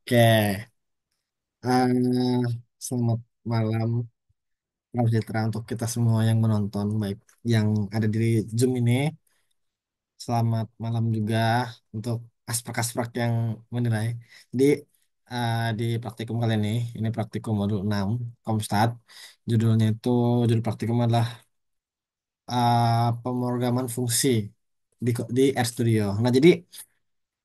Oke, eh, selamat malam, Salam sejahtera untuk kita semua yang menonton, baik yang ada di Zoom ini. Selamat malam juga untuk aspek-aspek yang menilai. Jadi di praktikum kali ini praktikum modul 6 Komstat. Judulnya itu, judul praktikum adalah pemrograman fungsi di RStudio. Nah, jadi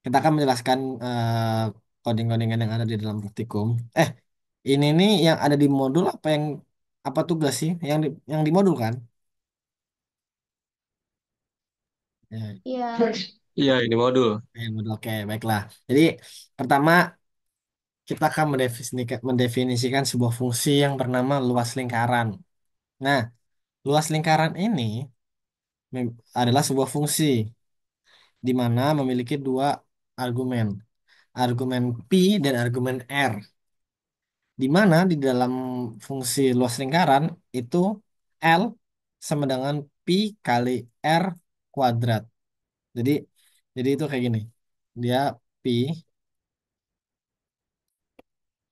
kita akan menjelaskan coding-codingan yang ada di dalam praktikum. Eh, ini nih yang ada di modul apa tugas sih? Yang di modul kan? Ya, Iya, Iya, ini modul. yang modul. Oke, baiklah. Jadi pertama kita akan mendefinisikan sebuah fungsi yang bernama luas lingkaran. Nah, luas lingkaran ini adalah sebuah fungsi di mana memiliki dua argumen, argumen P dan argumen R. Di mana di dalam fungsi luas lingkaran itu L sama dengan pi kali R kuadrat. Jadi jadi itu kayak gini. Dia pi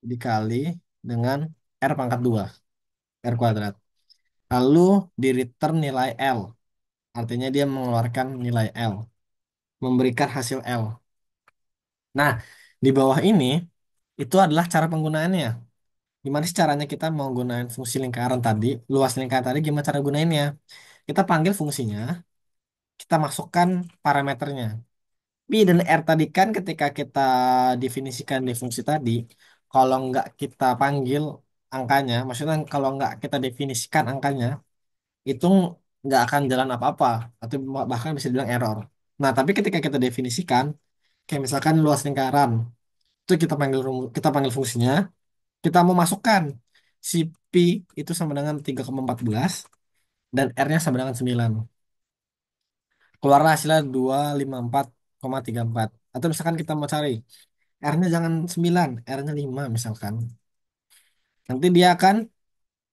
dikali dengan R pangkat 2 R kuadrat. Lalu di return nilai L. Artinya dia mengeluarkan nilai L, memberikan hasil L. Nah, di bawah ini itu adalah cara penggunaannya. Gimana sih caranya kita mau gunain fungsi lingkaran tadi, luas lingkaran tadi, gimana cara gunainnya? Kita panggil fungsinya, kita masukkan parameternya. Pi dan R tadi kan ketika kita definisikan di fungsi tadi, kalau nggak kita panggil angkanya, maksudnya kalau nggak kita definisikan angkanya, itu nggak akan jalan apa-apa, atau bahkan bisa dibilang error. Nah, tapi ketika kita definisikan, kayak misalkan luas lingkaran, itu kita panggil fungsinya, kita mau masukkan si Pi itu sama dengan 3,14 dan R-nya sama dengan 9. Keluarlah hasilnya 254,34. Atau misalkan kita mau cari R-nya jangan 9, R-nya 5 misalkan. Nanti dia akan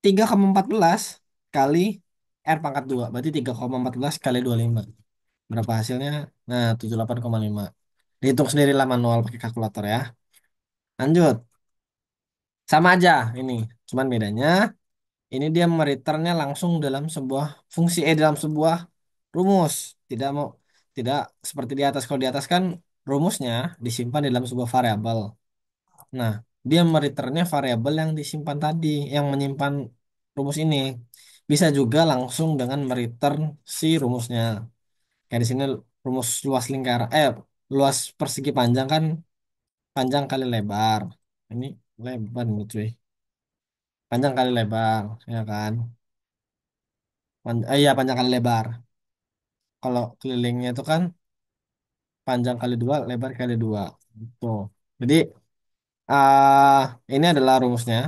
3,14 kali R pangkat 2. Berarti 3,14 kali 25. Berapa hasilnya? Nah, 78,5. Dihitung sendirilah manual pakai kalkulator ya. Lanjut. Sama aja ini. Cuman bedanya ini dia mereturnnya langsung dalam sebuah fungsi, dalam sebuah rumus. Tidak seperti di atas. Kalau di atas kan rumusnya disimpan di dalam sebuah variabel. Nah, dia mereturnnya variabel yang disimpan tadi, yang menyimpan rumus ini. Bisa juga langsung dengan mereturn si rumusnya. Kayak di sini rumus luas lingkar, luas persegi panjang kan panjang kali lebar. Ini lebar nih cuy. Panjang kali lebar, ya kan? Iya panjang kali lebar. Kalau kelilingnya itu kan panjang kali dua, lebar kali dua. Tuh. Jadi ini adalah rumusnya.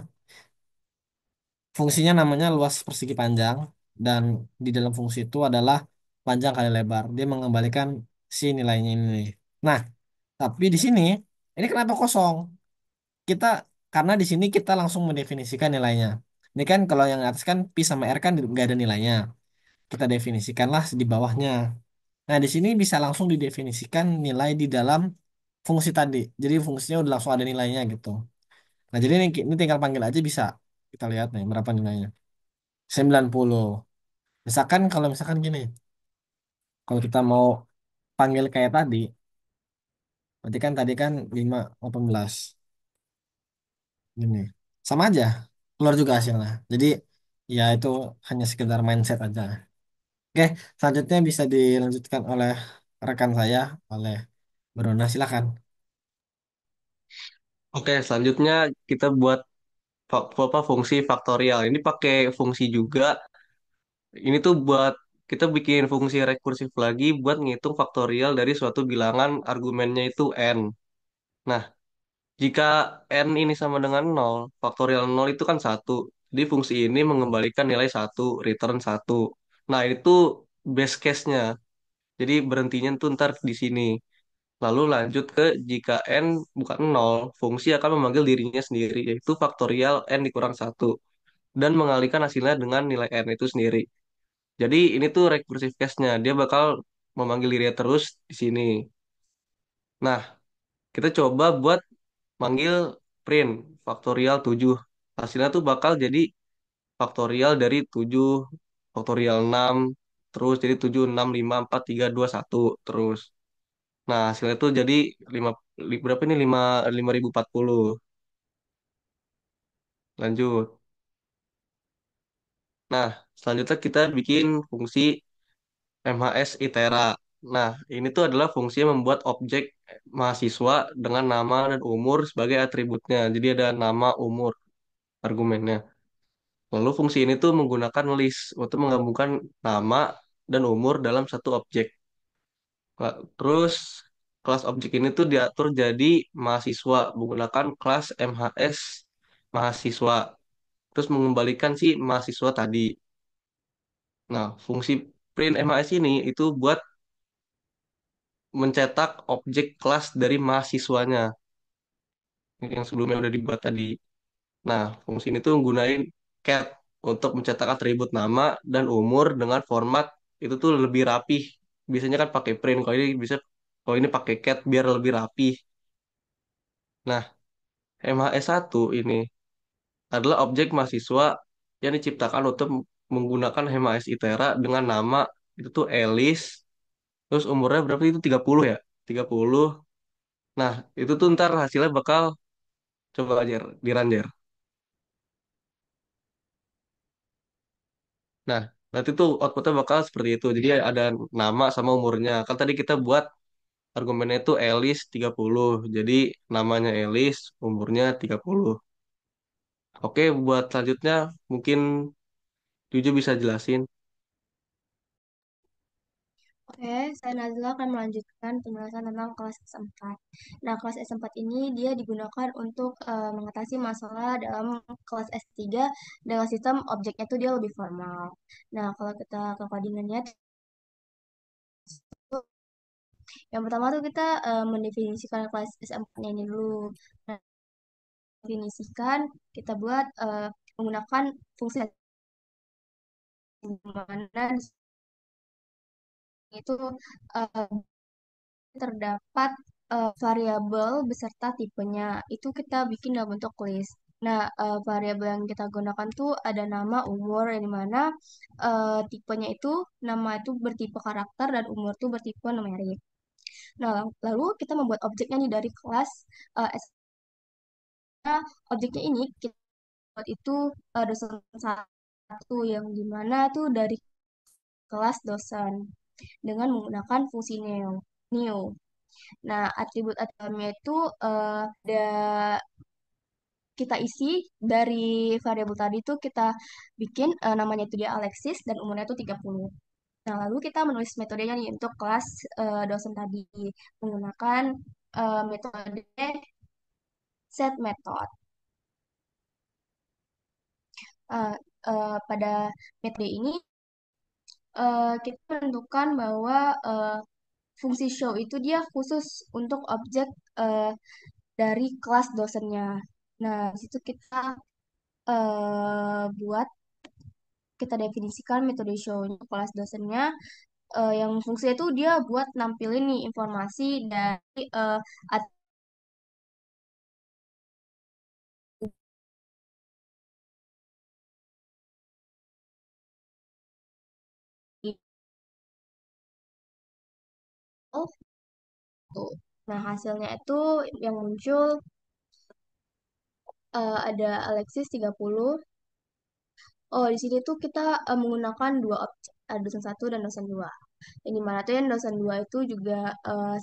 Fungsinya namanya luas persegi panjang dan di dalam fungsi itu adalah panjang kali lebar. Dia mengembalikan si nilainya ini. Nah, tapi di sini ini kenapa kosong? Kita karena di sini kita langsung mendefinisikan nilainya. Ini kan kalau yang atas kan pi sama r kan nggak ada nilainya. Kita definisikanlah di bawahnya. Nah, di sini bisa langsung didefinisikan nilai di dalam fungsi tadi. Jadi fungsinya udah langsung ada nilainya gitu. Nah, jadi ini tinggal panggil aja bisa. Kita lihat nih berapa nilainya. 90. Misalkan gini, kalau kita mau panggil kayak tadi, berarti kan tadi kan 5,18 gini. Sama aja, keluar juga hasilnya. Jadi ya itu hanya sekedar mindset aja. Oke, selanjutnya bisa dilanjutkan oleh rekan saya, oleh Brona, silakan. Oke, selanjutnya kita buat apa fungsi faktorial. Ini pakai fungsi juga. Ini tuh buat kita bikin fungsi rekursif lagi buat ngitung faktorial dari suatu bilangan argumennya itu n. Nah, jika n ini sama dengan nol, faktorial nol itu kan satu. Jadi fungsi ini mengembalikan nilai satu, return satu. Nah, itu base case-nya. Jadi berhentinya tuh ntar di sini. Lalu lanjut ke jika n bukan nol, fungsi akan memanggil dirinya sendiri, yaitu faktorial n dikurang satu, dan mengalihkan hasilnya dengan nilai n itu sendiri. Jadi ini tuh recursive case-nya, dia bakal memanggil dirinya terus di sini. Nah, kita coba buat manggil print faktorial 7. Hasilnya tuh bakal jadi faktorial dari 7 faktorial 6 terus jadi 7 6 5 4 3 2 1 terus. Nah, hasilnya tuh jadi 5 berapa ini 5040. Lanjut. Nah, selanjutnya kita bikin fungsi MHS itera. Nah, ini tuh adalah fungsi yang membuat objek mahasiswa dengan nama dan umur sebagai atributnya. Jadi ada nama, umur, argumennya. Lalu fungsi ini tuh menggunakan list untuk menggabungkan nama dan umur dalam satu objek. Terus kelas objek ini tuh diatur jadi mahasiswa menggunakan kelas MHS mahasiswa. Terus mengembalikan si mahasiswa tadi. Nah, fungsi print MHS ini itu buat mencetak objek kelas dari mahasiswanya yang sebelumnya udah dibuat tadi. Nah, fungsi ini tuh gunain cat untuk mencetak atribut nama dan umur dengan format itu tuh lebih rapih. Biasanya kan pakai print, kalau ini pakai cat biar lebih rapih. Nah, MHS1 ini adalah objek mahasiswa yang diciptakan untuk menggunakan HMAS ITERA dengan nama itu tuh Elis, terus umurnya berapa itu 30 ya? 30. Nah, itu tuh ntar hasilnya bakal coba aja diranjer. Nah, nanti tuh outputnya bakal seperti itu. Jadi ada nama sama umurnya. Kan tadi kita buat argumennya itu Elis 30. Jadi namanya Elis, umurnya 30. Oke, buat selanjutnya mungkin Juju bisa jelasin. Oke, saya Nazila akan melanjutkan penjelasan tentang kelas S4. Nah, kelas S4 ini dia digunakan untuk mengatasi masalah dalam kelas S3 dengan sistem objeknya itu dia lebih formal. Nah, kalau kita ke codingannya, tuh, yang pertama tuh kita mendefinisikan kelas S4-nya ini dulu. Nah, definisikan, kita buat menggunakan fungsi di mana di sini itu eh, terdapat variabel beserta tipenya. Itu kita bikin dalam bentuk list. Nah, variabel yang kita gunakan tuh ada nama, umur, yang dimana tipenya itu nama itu bertipe karakter dan umur tuh bertipe numerik. Nah, lalu kita membuat objeknya nih dari kelas S. Nah, objeknya ini kita buat itu dosen satu yang dimana tuh dari kelas dosen dengan menggunakan fungsi new. Nah, atribut-atributnya itu ada kita isi dari variabel tadi itu kita bikin namanya itu dia Alexis dan umurnya itu 30. Nah, lalu kita menulis metodenya nih untuk kelas dosen tadi menggunakan metode set method. Eh, pada metode ini kita menentukan bahwa fungsi show itu dia khusus untuk objek eh, dari kelas dosennya. Nah, di situ kita buat kita definisikan metode show untuk kelas dosennya yang fungsinya itu dia buat nampilin nih informasi dari atribut. Nah, hasilnya itu yang muncul ada Alexis 30. Oh, di sini tuh kita menggunakan dua objek, dosen satu dan dosen dua. Yang dimana tuh yang dosen dua itu juga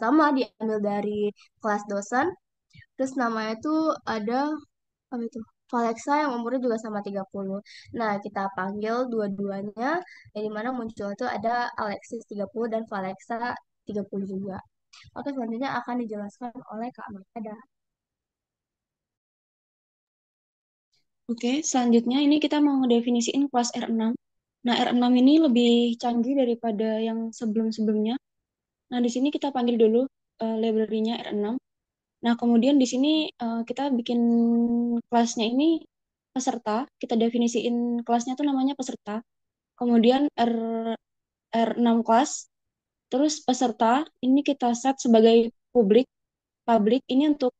sama diambil dari kelas dosen. Terus namanya tuh ada apa itu? Valexa yang umurnya juga sama 30. Nah, kita panggil dua-duanya yang dimana muncul itu ada Alexis 30 dan Valexa 30 juga. Oke, selanjutnya akan dijelaskan oleh Kak Martada. Oke, selanjutnya ini kita mau ngedefinisiin kelas R6. Nah, R6 ini lebih canggih daripada yang sebelum-sebelumnya. Nah, di sini kita panggil dulu library-nya R6. Nah, kemudian di sini kita bikin kelasnya ini peserta. Kita definisiin kelasnya tuh namanya peserta. Kemudian R6 kelas. Terus peserta ini kita set sebagai publik. Public ini untuk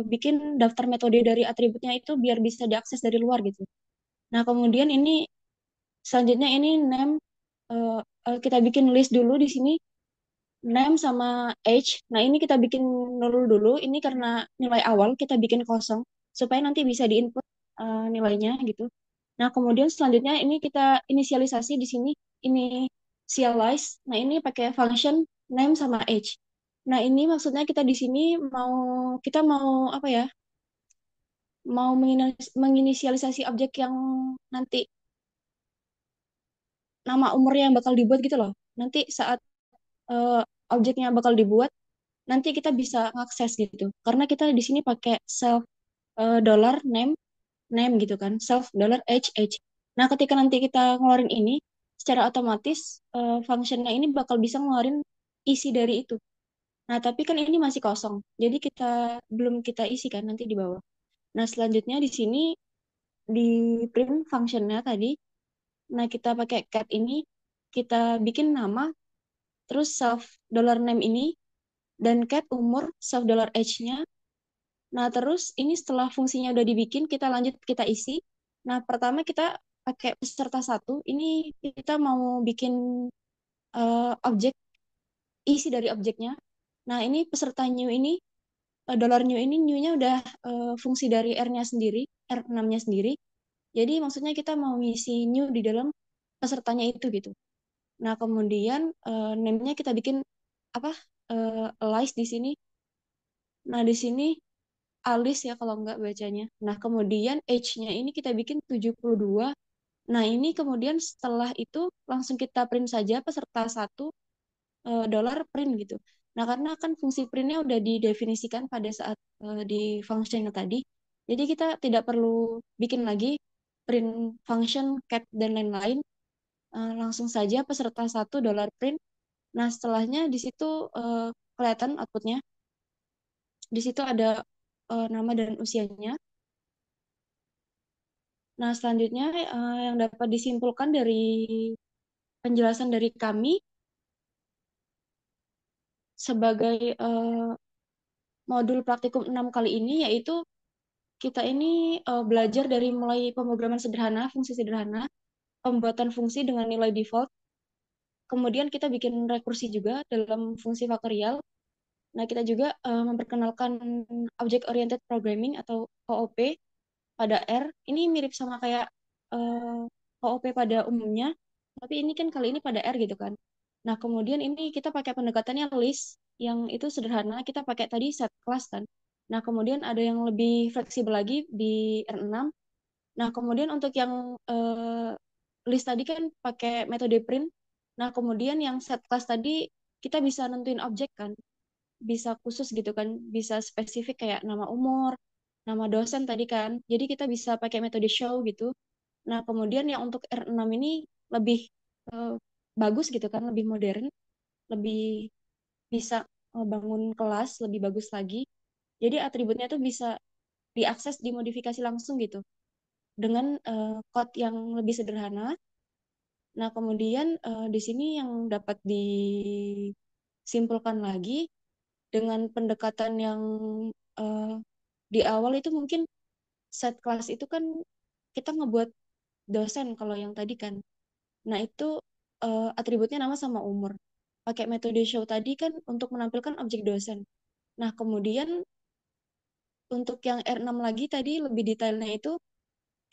bikin daftar metode dari atributnya itu biar bisa diakses dari luar gitu. Nah, kemudian ini selanjutnya ini name, eh, kita bikin list dulu di sini name sama age. Nah, ini kita bikin nol dulu. Ini karena nilai awal kita bikin kosong supaya nanti bisa diinput nilainya gitu. Nah, kemudian selanjutnya ini kita inisialisasi di sini initialize. Nah, ini pakai function name sama age. Nah, ini maksudnya kita di sini kita mau apa ya? Mau menginisialisasi objek yang nanti nama umurnya yang bakal dibuat gitu loh. Nanti saat eh, objeknya bakal dibuat, nanti kita bisa ngakses gitu. Karena kita di sini pakai self dollar name name gitu kan, self dollar age age. Nah, ketika nanti kita ngeluarin ini, secara otomatis functionnya ini bakal bisa ngeluarin isi dari itu. Nah, tapi kan ini masih kosong, jadi belum kita isi kan nanti di bawah. Nah, selanjutnya di sini di print functionnya tadi, nah kita pakai cat ini, kita bikin nama, terus self dollar name ini, dan cat umur self dollar age-nya. Nah, terus ini setelah fungsinya udah dibikin, kita lanjut kita isi. Nah, pertama kita pakai peserta satu. Ini kita mau bikin objek, isi dari objeknya. Nah, ini peserta new ini, dollar new ini, new-nya udah fungsi dari R-nya sendiri, R6-nya sendiri. Jadi maksudnya kita mau ngisi new di dalam pesertanya itu gitu. Nah, kemudian name-nya kita bikin apa? Alice di sini. Nah, di sini Alice ya kalau nggak bacanya. Nah, kemudian age-nya ini kita bikin 72. Nah, ini kemudian setelah itu langsung kita print saja peserta satu dollar print gitu. Nah, karena kan fungsi printnya udah didefinisikan pada saat di function tadi. Jadi kita tidak perlu bikin lagi print function, cat, dan lain-lain. Langsung saja peserta satu dollar print. Nah, setelahnya di situ kelihatan outputnya. Di situ ada nama dan usianya. Nah, selanjutnya yang dapat disimpulkan dari penjelasan dari kami sebagai modul praktikum 6 kali ini, yaitu kita ini belajar dari mulai pemrograman sederhana, fungsi sederhana, pembuatan fungsi dengan nilai default, kemudian kita bikin rekursi juga dalam fungsi faktorial. Nah, kita juga memperkenalkan Object Oriented Programming atau OOP pada R. Ini mirip sama kayak OOP pada umumnya, tapi ini kan kali ini pada R gitu kan. Nah, kemudian ini kita pakai pendekatannya list, yang itu sederhana, kita pakai tadi set class kan. Nah, kemudian ada yang lebih fleksibel lagi di R6. Nah, kemudian untuk yang list tadi kan pakai metode print. Nah, kemudian yang set class tadi kita bisa nentuin objek kan, bisa khusus gitu kan, bisa spesifik kayak nama umur, nama dosen tadi kan. Jadi kita bisa pakai metode show gitu. Nah, kemudian yang untuk R6 ini lebih eh, bagus gitu kan, lebih modern, lebih bisa bangun kelas lebih bagus lagi. Jadi atributnya tuh bisa diakses, dimodifikasi langsung gitu dengan code yang lebih sederhana. Nah, kemudian di sini yang dapat disimpulkan lagi dengan pendekatan yang eh, di awal itu mungkin set kelas itu kan kita ngebuat dosen kalau yang tadi kan. Nah, itu atributnya nama sama umur. Pakai metode show tadi kan untuk menampilkan objek dosen. Nah, kemudian untuk yang R6 lagi tadi lebih detailnya itu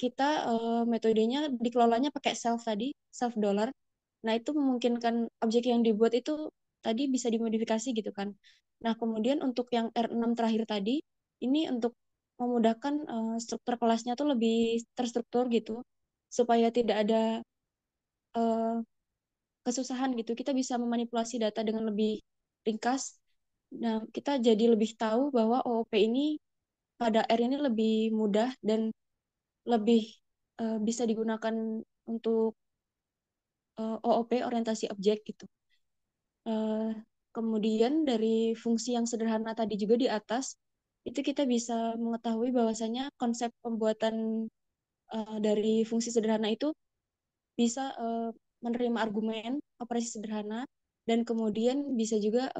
kita metodenya dikelolanya pakai self tadi, self dollar. Nah, itu memungkinkan objek yang dibuat itu tadi bisa dimodifikasi gitu kan. Nah, kemudian untuk yang R6 terakhir tadi, ini untuk memudahkan struktur kelasnya tuh lebih terstruktur gitu, supaya tidak ada eh, kesusahan gitu. Kita bisa memanipulasi data dengan lebih ringkas. Nah, kita jadi lebih tahu bahwa OOP ini pada R ini lebih mudah dan lebih bisa digunakan untuk OOP, orientasi objek gitu. Eh, Kemudian dari fungsi yang sederhana tadi juga di atas, itu kita bisa mengetahui bahwasanya konsep pembuatan dari fungsi sederhana itu bisa menerima argumen operasi sederhana dan kemudian bisa juga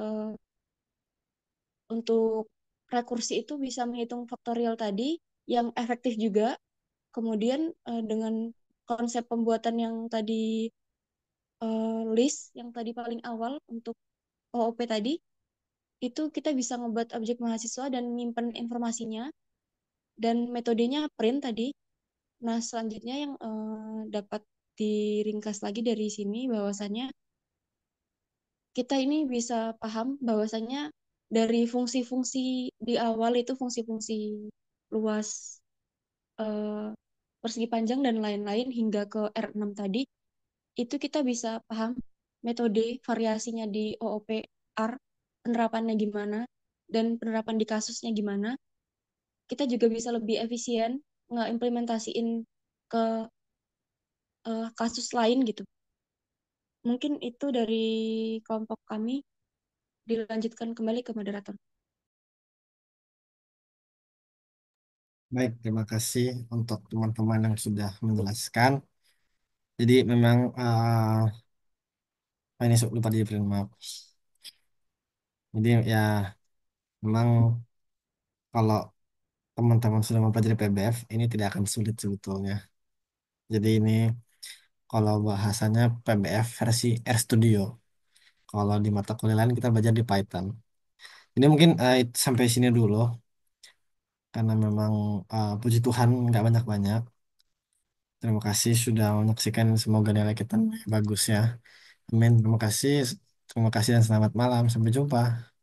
untuk rekursi itu bisa menghitung faktorial tadi yang efektif juga. Kemudian dengan konsep pembuatan yang tadi list yang tadi paling awal untuk OOP tadi, itu kita bisa ngebuat objek mahasiswa dan nyimpen informasinya dan metodenya print tadi. Nah, selanjutnya yang dapat diringkas lagi dari sini bahwasannya kita ini bisa paham bahwasannya dari fungsi-fungsi di awal itu fungsi-fungsi luas, eh, persegi panjang dan lain-lain hingga ke R6 tadi, itu kita bisa paham metode variasinya di OOPR, penerapannya gimana, dan penerapan di kasusnya gimana. Kita juga bisa lebih efisien ngeimplementasiin ke kasus lain gitu. Mungkin itu dari kelompok kami. Dilanjutkan kembali ke moderator. Baik, terima kasih untuk teman-teman yang sudah menjelaskan. Jadi memang ini lupa di print maaf. Jadi ya memang kalau teman-teman sudah mempelajari PBF ini tidak akan sulit sebetulnya. Jadi ini kalau bahasanya PBF versi RStudio. Kalau di mata kuliah lain kita belajar di Python. Ini mungkin sampai sini dulu karena memang puji Tuhan nggak banyak-banyak. Terima kasih sudah menyaksikan, semoga nilai kita bagus ya. Amin. Terima kasih dan selamat malam. Sampai jumpa.